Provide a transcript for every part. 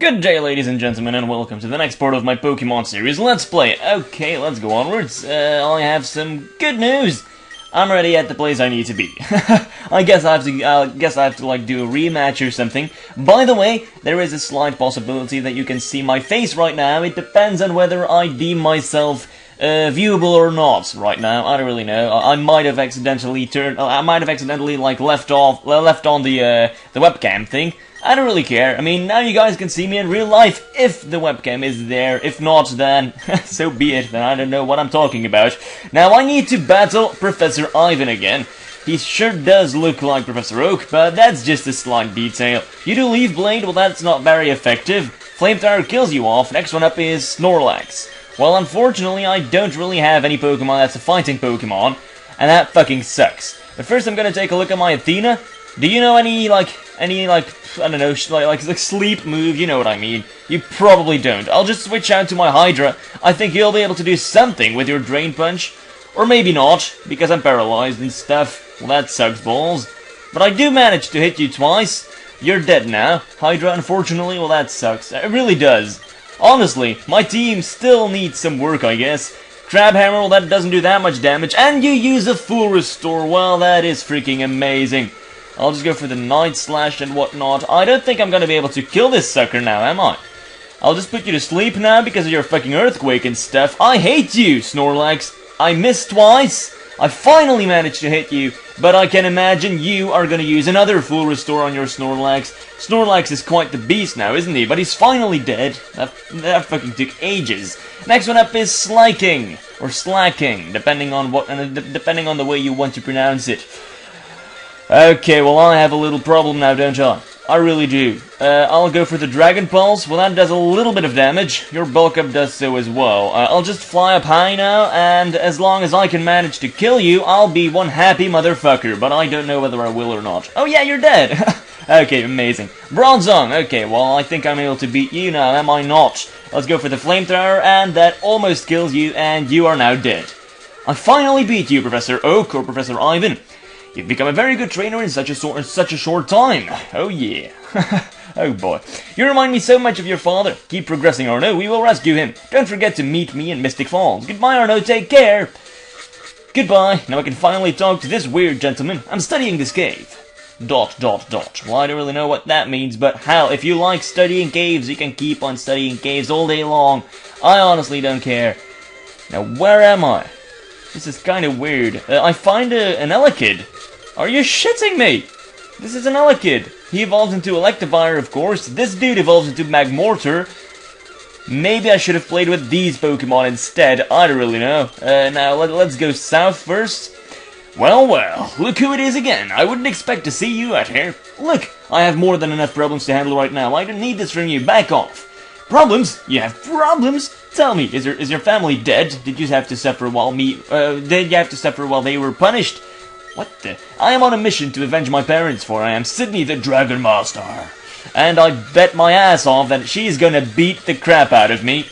Good day, ladies and gentlemen, and welcome to the next part of my Pokemon series Let's Play. Okay, let's go onwards. I have some good news. I'm already at the place I need to be. I guess I have to like do a rematch or something. By the way, there is a slight possibility that you can see my face right now. It depends on whether I deem myself viewable or not right now. I don't really know. I might have accidentally like left on the webcam thing. I don't really care. I mean, now you guys can see me in real life if the webcam is there. If not, then so be it. Then I don't know what I'm talking about. Now I need to battle Professor Ivan again. He sure does look like Professor Oak, but that's just a slight detail. You do Leaf Blade, well that's not very effective. Flamethrower kills you off. Next one up is Snorlax. Well, unfortunately, I don't really have any Pokemon that's a fighting Pokemon, and that fucking sucks. But first I'm gonna take a look at my Athena. Do you know any, I don't know, like sleep move, you know what I mean? You probably don't. I'll just switch out to my Hydra. I think you'll be able to do something with your Drain Punch. Or maybe not, because I'm paralyzed and stuff. Well, that sucks balls. But I do manage to hit you twice. You're dead now. Hydra, unfortunately, well, that sucks. It really does. Honestly, my team still needs some work, I guess. Crabhammer, well, that doesn't do that much damage. And you use a full restore. Well, that is freaking amazing. I'll just go for the Night Slash and whatnot. I don't think I'm gonna be able to kill this sucker now, am I? I'll just put you to sleep now because of your fucking earthquake and stuff. I hate you, Snorlax. I missed twice. I finally managed to hit you, but I can imagine you are gonna use another full restore on your Snorlax. Snorlax is quite the beast now, isn't he? But he's finally dead. That fucking took ages. Next one up is Slaking, or Slacking, depending on the way you want to pronounce it. Okay, well I have a little problem now, don't I? I really do. I'll go for the Dragon Pulse. Well, that does a little bit of damage. Your Bulk Up does so as well. I'll just fly up high now, and as long as I can manage to kill you, I'll be one happy motherfucker, but I don't know whether I will or not. Oh yeah, you're dead! Okay, amazing. Bronzong, okay, well I think I'm able to beat you now, am I not? Let's go for the Flamethrower, and that almost kills you, and you are now dead. I finally beat you, Professor Oak, or Professor Ivan. You've become a very good trainer in such a short time. Oh yeah. Oh boy. You remind me so much of your father. Keep progressing, Arno. We will rescue him. Don't forget to meet me in Mystic Falls. Goodbye, Arno. Take care. Goodbye. Now I can finally talk to this weird gentleman. I'm studying this cave. ... Well, I don't really know what that means, but hell, if you like studying caves, you can keep on studying caves all day long. I honestly don't care. Now, where am I? This is kind of weird. I find an Elekid. Are you shitting me? This is an Elekid. He evolves into Electivire, of course. This dude evolves into Magmortar. Maybe I should have played with these Pokemon instead. I don't really know. Now, let's go south first. Well, look who it is again. I wouldn't expect to see you out here. Look, I have more than enough problems to handle right now. I don't need this from you. Back off. Problems? You have problems? Tell me, is your family dead? Did you have to suffer while they were punished? What the? I am on a mission to avenge my parents, for I am Sydney the Dragon Master. And I bet my ass off that she's gonna beat the crap out of me.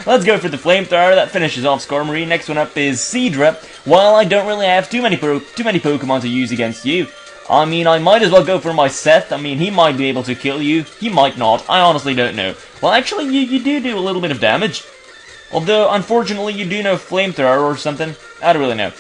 Let's go for the Flamethrower. That finishes off Skarmory. Next one up is Seadra. While I don't really have too many Pokemon to use against you, I mean, I might as well go for my Seth. I mean, he might be able to kill you. He might not. I honestly don't know. Well, actually, you do a little bit of damage. Although, unfortunately, you do know Flamethrower or something. I don't really know.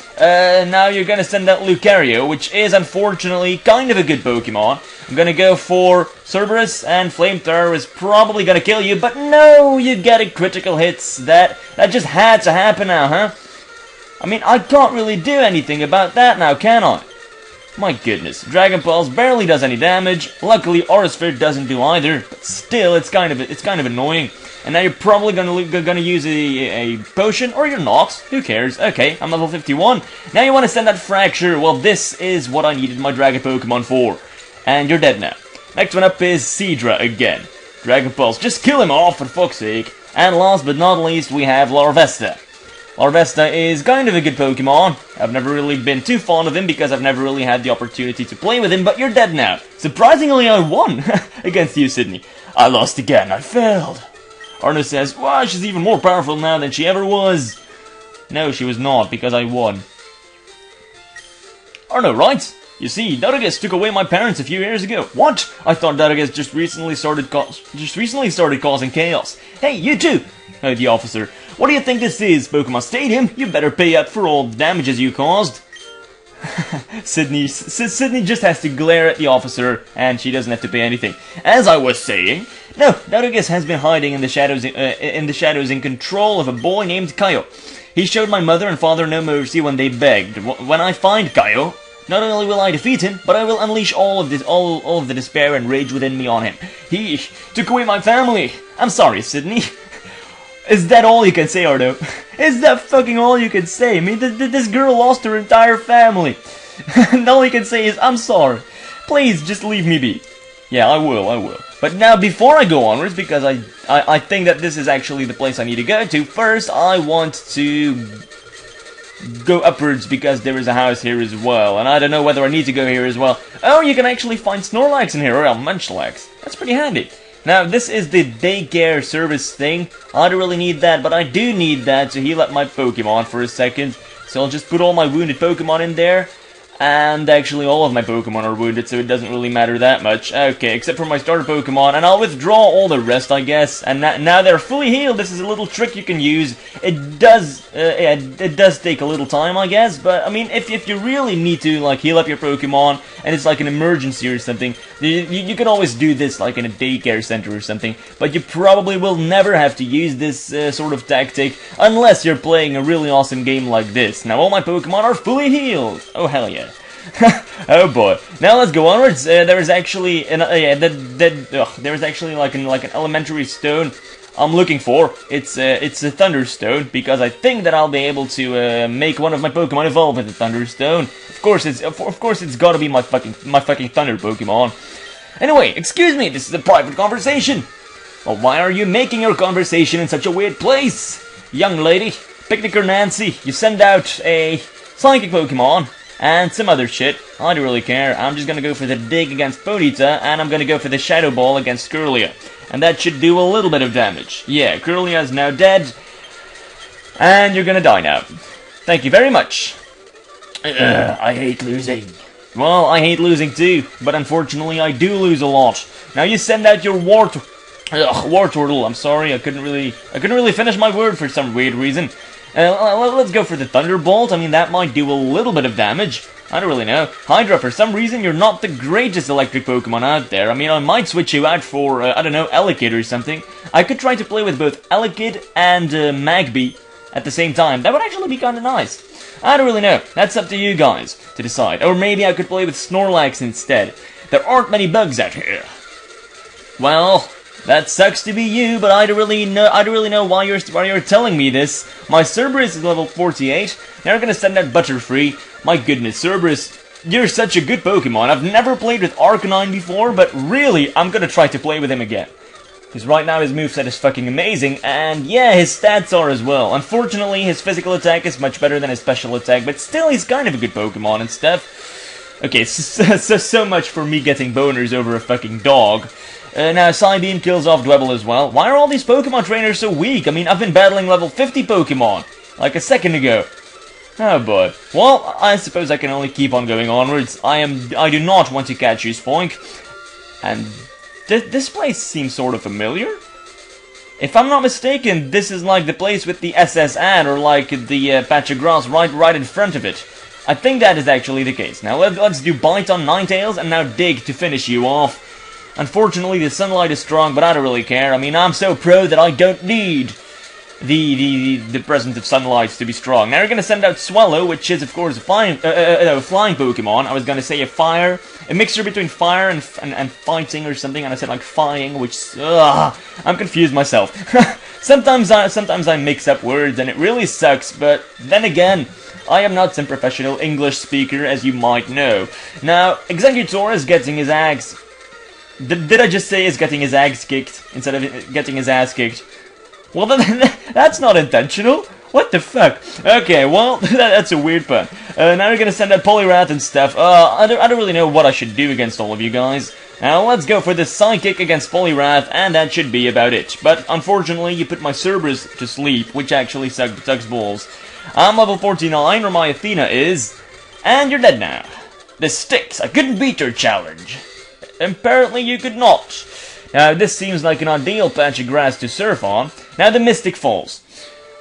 Now you're gonna send out Lucario, which is, unfortunately, kind of a good Pokemon. I'm gonna go for Cerberus, and Flamethrower is probably gonna kill you, but no, you get a critical hits. That just had to happen now, huh? I mean, I can't really do anything about that now, can I? My goodness, Dragon Pulse barely does any damage. Luckily, Aura Sphere doesn't do either, but still, it's kind of annoying. And now you're probably gonna use a potion, or you're not. Who cares? Okay, I'm level 51. Now you want to send that Fracture. Well, this is what I needed my Dragon Pokemon for. And you're dead now. Next one up is Seadra again. Dragon Pulse, just kill him off for fuck's sake. And last but not least, we have Larvesta. Larvesta is kind of a good Pokemon. I've never really been too fond of him because I've never really had the opportunity to play with him, but you're dead now. Surprisingly, I won against you, Sydney. I lost again. I failed. Arno says, wow, she's even more powerful now than she ever was. No, she was not, because I won. Arno, right? You see, Daragus took away my parents a few years ago. What? I thought Daragus just recently started causing chaos. Hey, you two! The officer. What do you think this is, Pokemon Stadium? You better pay up for all the damages you caused. Sydney just has to glare at the officer, and she doesn't have to pay anything. As I was saying, no, Daragus has been hiding in the shadows in control of a boy named Kaio. He showed my mother and father no mercy when they begged. When I find Kaio, not only will I defeat him, but I will unleash all of the despair and rage within me on him. He took away my family. I'm sorry, Sydney. Is that all you can say, Ardo? Is that fucking all you can say? I mean, this girl lost her entire family. And all you can say is, I'm sorry. Please, just leave me be. Yeah, I will. But now, before I go onwards, because I think that this is actually the place I need to go to, first I want to go upwards because there is a house here as well. And I don't know whether I need to go here as well. Oh, you can actually find Snorlax in here, or Munchlax. That's pretty handy. Now, this is the daycare service thing. I don't really need that, but I do need that to heal up my Pokemon for a second. So I'll just put all my wounded Pokemon in there. And actually all of my Pokemon are wounded, so it doesn't really matter that much. Okay, except for my starter Pokemon, and I'll withdraw all the rest, I guess. And now they're fully healed. This is a little trick you can use. It does take a little time, I guess. But I mean, if you really need to like heal up your Pokemon, and it's like an emergency or something, you can always do this like in a daycare center or something. But you probably will never have to use this sort of tactic unless you're playing a really awesome game like this. Now all my Pokemon are fully healed. Oh hell yeah. Oh boy! Now let's go onwards. There is actually there is actually like an elementary stone I'm looking for. It's a Thunderstone because I think that I'll be able to make one of my Pokemon evolve with a Thunderstone. Of course it's got to be my fucking Thunder Pokemon. Anyway, excuse me. This is a private conversation. Well, why are you making your conversation in such a weird place, young lady? Picnicker Nancy, you send out a Psychic Pokemon. And some other shit. I don't really care. I'm just gonna go for the dig against Ponyta, and I'm gonna go for the Shadow Ball against Kirlia. And that should do a little bit of damage. Yeah, Kirlia is now dead. And you're gonna die now. Thank you very much. I hate losing. Well, I hate losing too, but unfortunately I do lose a lot. Now you send out your Wartortle. I'm sorry, I couldn't really finish my word for some weird reason. Let's go for the Thunderbolt. I mean, that might do a little bit of damage. I don't really know. Hydra, for some reason, you're not the greatest electric Pokemon out there. I mean, I might switch you out for, I don't know, Elekid or something. I could try to play with both Elekid and Magby at the same time. That would actually be kind of nice. I don't really know. That's up to you guys to decide. Or maybe I could play with Snorlax instead. There aren't many bugs out here. Well, that sucks to be you, but I don't really know why you're telling me this. My Cerberus is level 48. Now we're gonna send out Butterfree. My goodness, Cerberus, you're such a good Pokemon. I've never played with Arcanine before, but really, I'm gonna try to play with him again. Because right now his moveset is fucking amazing, and yeah, his stats are as well. Unfortunately, his physical attack is much better than his special attack, but still, he's kind of a good Pokemon and stuff. Okay, so much for me getting boners over a fucking dog. Now, Psybeam kills off Dwebble as well. Why are all these Pokemon trainers so weak? I mean, I've been battling level 50 Pokemon, like a second ago. Oh boy. Well, I suppose I can only keep on going onwards. I do not want to catch you, Spoink. And this place seems sort of familiar. If I'm not mistaken, this is like the place with the SS ad, or like the patch of grass right in front of it. I think that is actually the case. Now, let's do Bite on Ninetales, and now Dig to finish you off. Unfortunately, the sunlight is strong, but I don't really care. I mean, I'm so pro that I don't need the presence of sunlight to be strong. Now we're gonna send out Swallow, which is, of course, a flying Pokemon. I was gonna say a mixture between fire and fighting or something, and I said like fying, which I'm confused myself. sometimes I mix up words, and it really sucks. But then again, I am not some professional English speaker, as you might know. Now, Exeggutor is getting his axe. Did I just say he's getting his axe kicked instead of getting his ass kicked? Well, that's not intentional. What the fuck? Okay, well, that's a weird pun. Now we're gonna send out Poliwrath and stuff. I don't really know what I should do against all of you guys. Now let's go for the Psychic against Poliwrath, and that should be about it. But unfortunately, you put my Cerberus to sleep, which actually sucks balls. I'm level 49, where my Athena is, and you're dead now. This sticks. I couldn't beat your challenge. Apparently you could not. Now, this seems like an ideal patch of grass to surf on. Now, the Mystic Falls.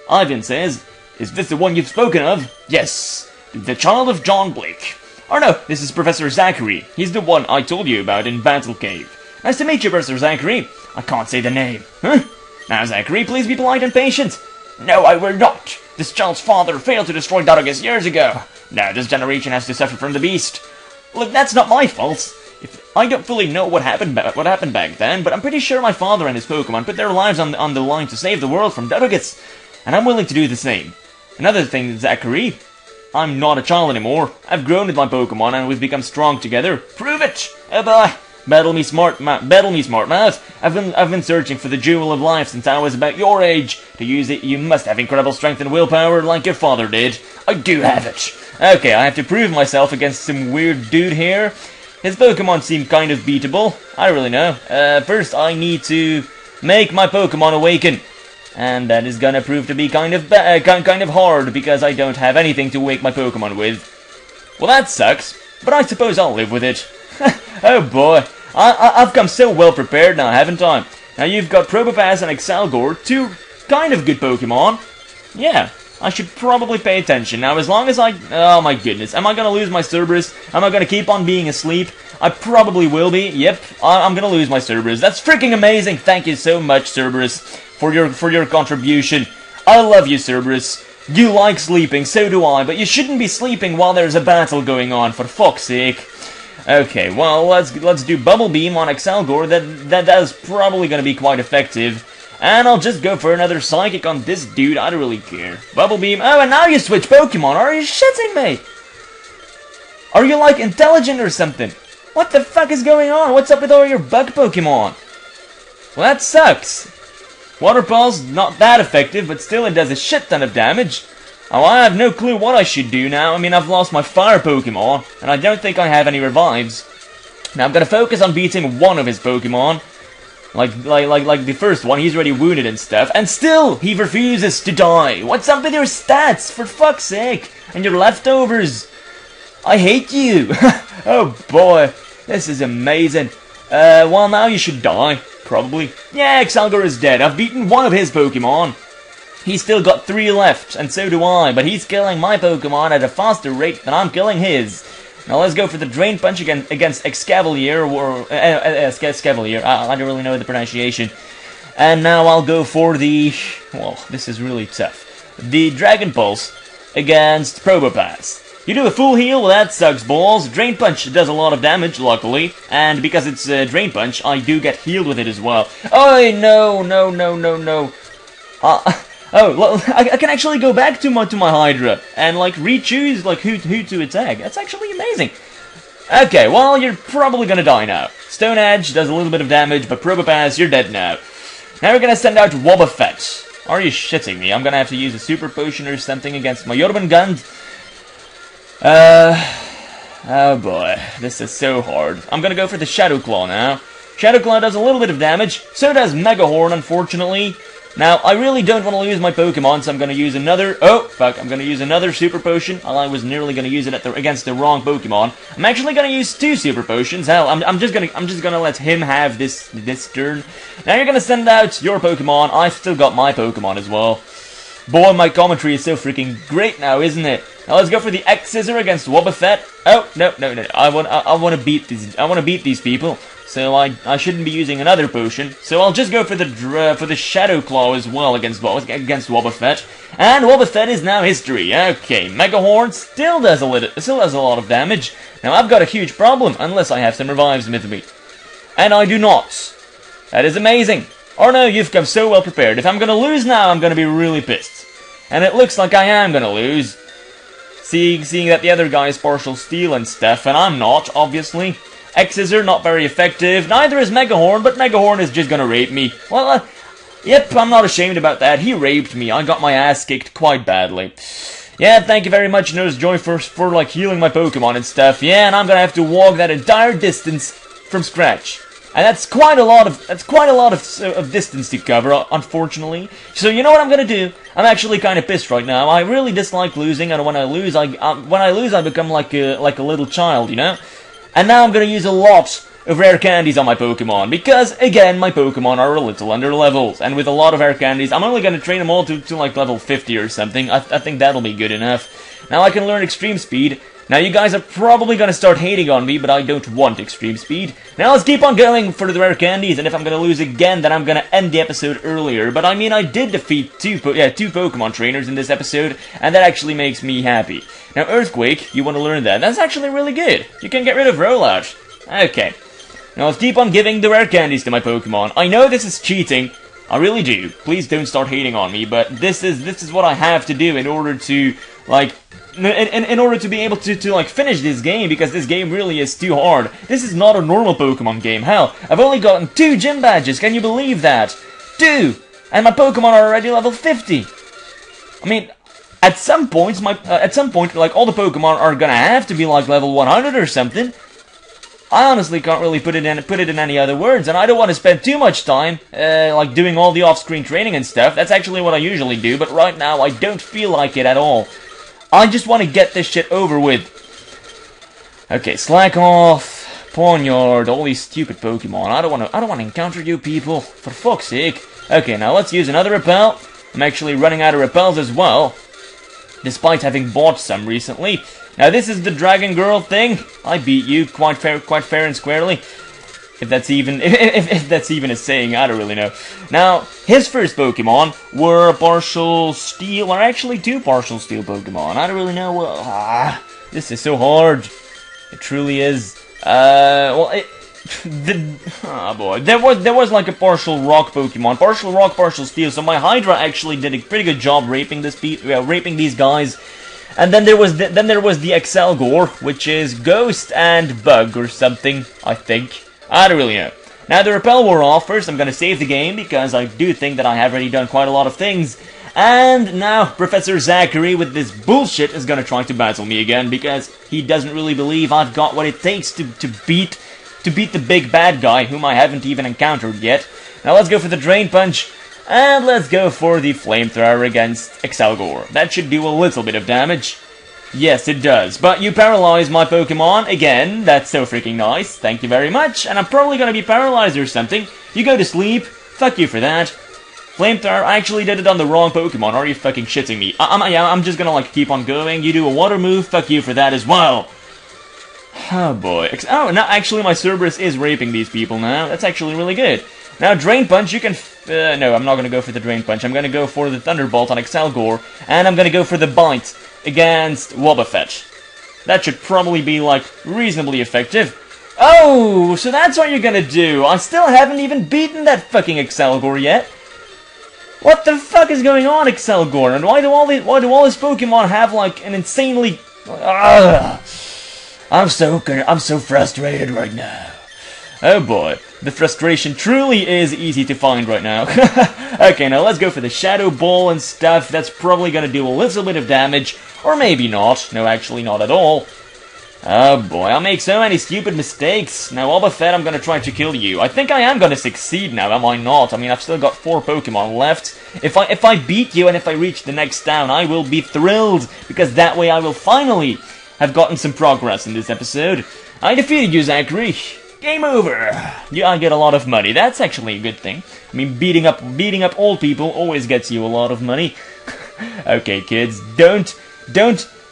Ivan says, is this the one you've spoken of? Yes. The child of John Blake. Or no, this is Professor Zachary. He's the one I told you about in Battle Cave. Nice to meet you, Professor Zachary. I can't say the name. Huh? Now, Zachary, please be polite and patient. No, I will not. This child's father failed to destroy Daragus years ago. Now this generation has to suffer from the beast. Look, that's not my fault. I don't fully know what happened back then, but I'm pretty sure my father and his Pokemon put their lives on the line to save the world from Daragus, and I'm willing to do the same. Another thing, Zachary, I'm not a child anymore. I've grown with my Pokemon and we've become strong together. Prove it! Oh boy! Battle me, smart mouth. I've been searching for the Jewel of Life since I was about your age. To use it, you must have incredible strength and willpower like your father did. I do have it. Okay, I have to prove myself against some weird dude here. His Pokemon seem kind of beatable. I don't really know. First, I need to make my Pokemon awaken. And that is gonna prove to be kind of hard, because I don't have anything to wake my Pokemon with. Well, that sucks, but I suppose I'll live with it. Oh boy, I've come so well prepared now, haven't I? Now you've got Probopass and Excelgor, two kind of good Pokemon. Yeah, I should probably pay attention. Now as long as oh my goodness, am I gonna lose my Cerberus? Am I gonna keep on being asleep? I probably will be, yep, I'm gonna lose my Cerberus. That's freaking amazing, thank you so much, Cerberus, for your contribution. I love you, Cerberus. You like sleeping, so do I, but you shouldn't be sleeping while there's a battle going on, for fuck's sake. Okay, well, let's do Bubble Beam on Excelgor. That is probably going to be quite effective. And I'll just go for another Psychic on this dude. I don't really care. Bubble Beam. Oh, and now you switch Pokemon. Are you shitting me? Are you, like, intelligent or something? What the fuck is going on? What's up with all your bug Pokemon? Well, that sucks. Water Pulse, not that effective, but still it does a shit ton of damage. Oh, I have no clue what I should do now. I mean, I've lost my Fire Pokemon, and I don't think I have any revives. Now, I'm gonna focus on beating one of his Pokemon. Like the first one, he's already wounded and stuff, and still, he refuses to die. What's up with your stats, for fuck's sake? And your leftovers. I hate you. Oh boy, this is amazing. Well, now you should die, probably. Yeah, Excelgor is dead. I've beaten one of his Pokemon. He's still got 3 left, and so do I, but he's killing my Pokemon at a faster rate than I'm killing his. Now let's go for the Drain Punch against Excavalier, or Excavalier, I don't really know the pronunciation. And now I'll go for the, well, this is really tough, the Dragon Pulse against Probopass. You do a full heal, well that sucks balls. Drain Punch does a lot of damage, luckily, and because it's Drain Punch, I do get healed with it as well. Oh, no. Oh, well, I can actually go back to my Hydra and like re-choose like who to attack. That's actually amazing. Okay, well you're probably gonna die now. Stone Edge does a little bit of damage, but Probopass, you're dead now. Now we're gonna send out Wobbuffet. Are you shitting me? I'm gonna have to use a Super Potion or something against my Jormungand. Oh boy, this is so hard. I'm gonna go for the Shadow Claw now. Shadow Claw does a little bit of damage. So does Mega Horn, unfortunately. Now, I really don't want to lose my Pokemon, so I'm going to use another... Oh, fuck, I'm going to use another Super Potion. I was nearly going to use it against the wrong Pokemon. I'm actually going to use 2 Super Potions. Hell, I'm just going to let him have this turn. Now you're going to send out your Pokemon. I've still got my Pokemon as well. Boy, my commentary is so freaking great now, isn't it? Now let's go for the X-Scissor against Wobbuffet. Oh, no. I want to beat these people. So I shouldn't be using another potion. So I'll just go for the Shadow Claw as well against Wobbuffet. And Wobbuffet is now history. Okay, Mega Horn still does a lot of damage. Now I've got a huge problem unless I have some revives with me. And I do not. That is amazing. Or no, you've come so well prepared. If I'm gonna lose now, I'm gonna be really pissed. And it looks like I am gonna lose. Seeing that the other guy is partial steel and stuff, and I'm not, obviously. X-Scissor, not very effective. Neither is Mega Horn, but Mega Horn is just gonna rape me. Well, yep, I'm not ashamed about that. He raped me. I got my ass kicked quite badly. Yeah, thank you very much, Nurse Joy, for like, healing my Pokemon and stuff. Yeah, and I'm gonna have to walk that entire distance from scratch. And that's quite a lot of distance to cover, unfortunately. So you know what I'm gonna do? I'm actually kind of pissed right now. I really dislike losing, and when I lose, I become like a little child, you know. And now I'm gonna use a lot of rare candies on my Pokemon, because, again, my Pokemon are a little under levels, and with a lot of rare candies, I'm only gonna train them all to like level 50 or something. I think that'll be good enough. Now I can learn Extreme Speed. Now you guys are probably gonna start hating on me, but I don't want Extreme Speed. Now let's keep on going for the rare candies, and if I'm gonna lose again, then I'm gonna end the episode earlier. But I mean, I did defeat two Pokemon trainers in this episode, and that actually makes me happy. Now Earthquake, you wanna learn that. That's actually really good. You can get rid of Rollout. Okay. Now let's keep on giving the rare candies to my Pokemon. I know this is cheating. I really do. Please don't start hating on me, but this is what I have to do in order to, like, in order to be able to like finish this game, because this game really is too hard. This is not a normal Pokemon game. Hell, I've only gotten 2 gym badges. Can you believe that? 2! And my Pokemon are already level 50. I mean, at some point, like, all the Pokemon are gonna have to be like level 100 or something. I honestly can't really put it in any other words, and I don't want to spend too much time, like, doing all the off-screen training and stuff. That's actually what I usually do, but right now I don't feel like it at all. I just want to get this shit over with. Okay, Slack Off, Pawnyard, all these stupid Pokemon. I don't want to encounter you people, for fuck's sake. Okay, now let's use another Repel. I'm actually running out of Repels as well, despite having bought some recently. Now this is the Dragon Girl thing. I beat you quite fair and squarely. If that's even if that's even a saying, I don't really know. Now, his first Pokemon were partial steel, or actually 2 partial steel Pokemon. I don't really know. This is so hard. It truly is. Oh boy, there was like a partial rock Pokemon, partial rock, partial steel. So my Hydra actually did a pretty good job raping these guys. And then there was the Excelgor, which is Ghost and Bug or something, I think. I don't really know. Now the Repel wore off. First I'm gonna save the game, because I do think that I have already done quite a lot of things. And now Professor Zachary with this bullshit is gonna try to battle me again, because he doesn't really believe I've got what it takes to beat the big bad guy, whom I haven't even encountered yet. Now let's go for the Drain Punch. And let's go for the Flamethrower against Excelgor. That should do a little bit of damage. Yes, it does. But you paralyze my Pokemon again. That's so freaking nice. Thank you very much. And I'm probably gonna be paralyzed or something. You go to sleep. Fuck you for that. Flamethrower, I actually did it on the wrong Pokemon. Are you fucking shitting me? I'm just gonna, like, keep on going. You do a water move. Fuck you for that as well. Oh boy. Oh, now actually my Cerberus is raping these people now. That's actually really good. Now, Drain Punch, you can... no, I'm not gonna go for the Drain Punch. I'm gonna go for the Thunderbolt on Excelgor, and I'm gonna go for the Bite against Wobbuffet. That should probably be, like, reasonably effective. Oh, so that's what you're gonna do. I still haven't even beaten that fucking Excelgor yet. What the fuck is going on, Excelgor? And why do all these Pokemon have, like, an insanely... I'm so frustrated right now. Oh boy, the frustration truly is easy to find right now. Okay, now let's go for the Shadow Ball and stuff. That's probably gonna do a little bit of damage, or maybe not. No, actually not at all. Oh boy, I'll make so many stupid mistakes. Now, Wobbuffet, I'm gonna try to kill you. I think I am gonna succeed now, am I not? I mean, I've still got 4 Pokemon left. If I beat you and if I reach the next town, I will be thrilled, because that way I will finally have gotten some progress in this episode. I defeated you, Zachary. Game over! Yeah, I get a lot of money. That's actually a good thing. I mean, beating up old people always gets you a lot of money. Okay, kids, don't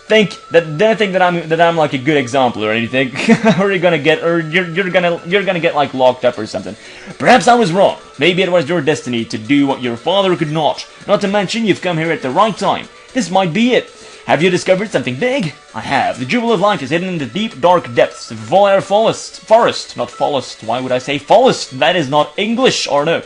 think that I'm like a good example or anything, or you're gonna get like locked up or something. Perhaps I was wrong. Maybe it was your destiny to do what your father could not. Not to mention, you've come here at the right time. This might be it. Have you discovered something big? I have. The Jewel of Life is hidden in the deep, dark depths of Volair Forest. Not Forest. Why would I say Forest? That is not English, Arno.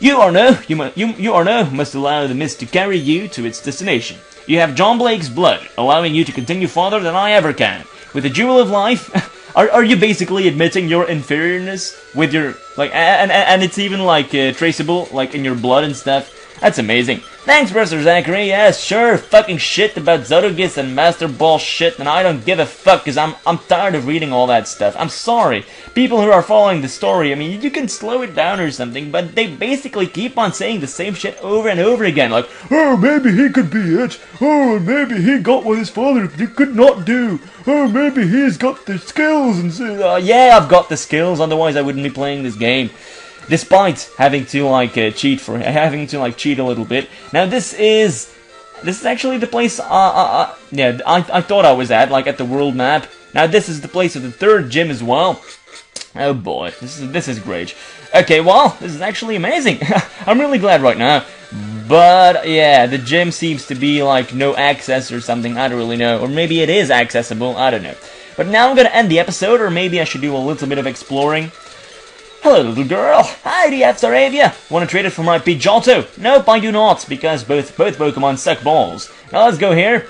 You, Arno, must allow the mist to carry you to its destination. You have John Blake's blood, allowing you to continue farther than I ever can. With the Jewel of Life, are you basically admitting your inferiorness with your, like, and it's even, like, traceable, like, in your blood and stuff? That's amazing. Thanks, Professor Zachary. Yes, sure, fucking shit about Zodogis and Master Ball shit, and I don't give a fuck, because I'm tired of reading all that stuff. I'm sorry. People who are following the story, I mean, you can slow it down or something, but they basically keep on saying the same shit over and over again, like, oh, maybe he could be it. Oh, maybe he got what his father could not do. Oh, maybe he's got the skills, and so, yeah, I've got the skills, otherwise I wouldn't be playing this game. Despite having to cheat a little bit. Now this is actually the place yeah, I thought I was at, like at the world map. Now this is the place of the third gym as well. Oh boy, this is great. Okay, well, this is actually amazing. I'm really glad right now. But yeah, the gym seems to be like no access or something, I don't really know. Or maybe it is accessible, I don't know. But now I'm gonna end the episode, or maybe I should do a little bit of exploring. Hello, little girl. Hi, do you have Saravia? Want to trade it for my Pidgeotto? Nope, I do not, because both Pokemon suck balls. Now let's go here.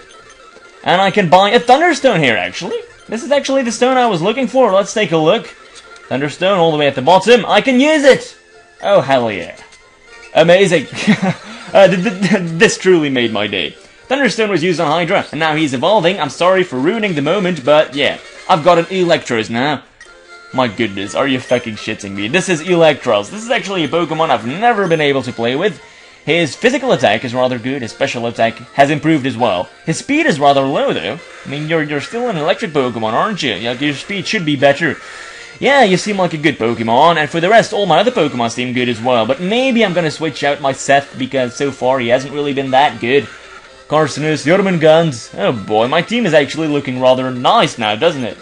And I can buy a Thunderstone here, actually. This is actually the stone I was looking for. Let's take a look. Thunderstone all the way at the bottom. I can use it! Oh, hell yeah. Amazing. This truly made my day. Thunderstone was used on Hydra, and now he's evolving. I'm sorry for ruining the moment, but yeah. I've got an Electros now. My goodness, are you fucking shitting me? This is Electros. This is actually a Pokemon I've never been able to play with. His physical attack is rather good, his special attack has improved as well. His speed is rather low though. I mean, you're still an electric Pokemon, aren't you? Like, your speed should be better. Yeah, you seem like a good Pokemon, and for the rest, all my other Pokemon seem good as well. But maybe I'm gonna switch out my Seth, because so far he hasn't really been that good. Carcinus, Jormungand. Oh boy, my team is actually looking rather nice now, doesn't it?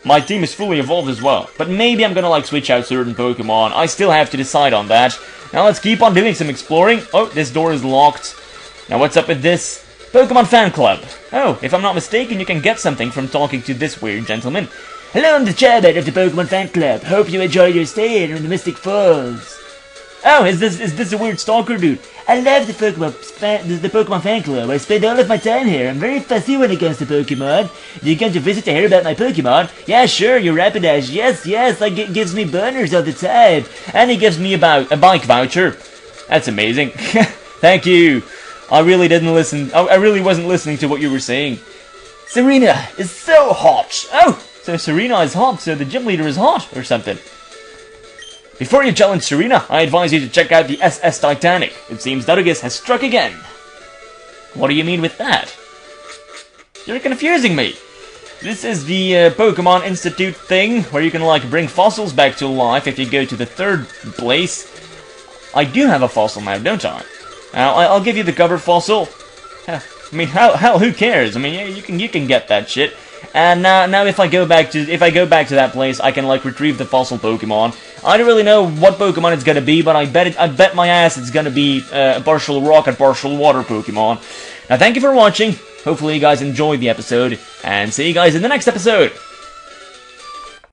My team is fully evolved as well, but maybe I'm gonna switch out certain Pokemon. I still have to decide on that. Now let's keep on doing some exploring. Oh, this door is locked. Now what's up with this? Pokemon Fan Club. Oh, if I'm not mistaken, you can get something from talking to this weird gentleman. Hello, I'm the chairman of the Pokemon Fan Club. Hope you enjoyed your stay in the Mystic Falls. Oh, is this a weird stalker dude? I love the Pokemon Fan Club. I spend all of my time here. I'm very fussy when it comes to Pokemon. Do you come to visit to hear about my Pokemon? Yeah, sure, your Rapidash. Yes, that gives me burners all the time. And he gives me a bike voucher. That's amazing. Thank you. I really didn't listen. I really wasn't listening to what you were saying. Serena is so hot. Oh, so Serena is hot, so the gym leader is hot, or something. Before you challenge Serena, I advise you to check out the SS Titanic. It seems Zodogis has struck again. What do you mean with that? You're confusing me. This is the Pokemon Institute thing, where you can bring fossils back to life if you go to the third place. I do have a fossil now, don't I? I'll give you the covered fossil. I mean, hell, who cares? I mean, you can get that shit. And now if I go back to that place, I can retrieve the fossil Pokemon. I don't really know what Pokemon it's gonna be, but I bet my ass it's gonna be a partial rock and partial water Pokemon. Now thank you for watching. Hopefully you guys enjoyed the episode, and see you guys in the next episode.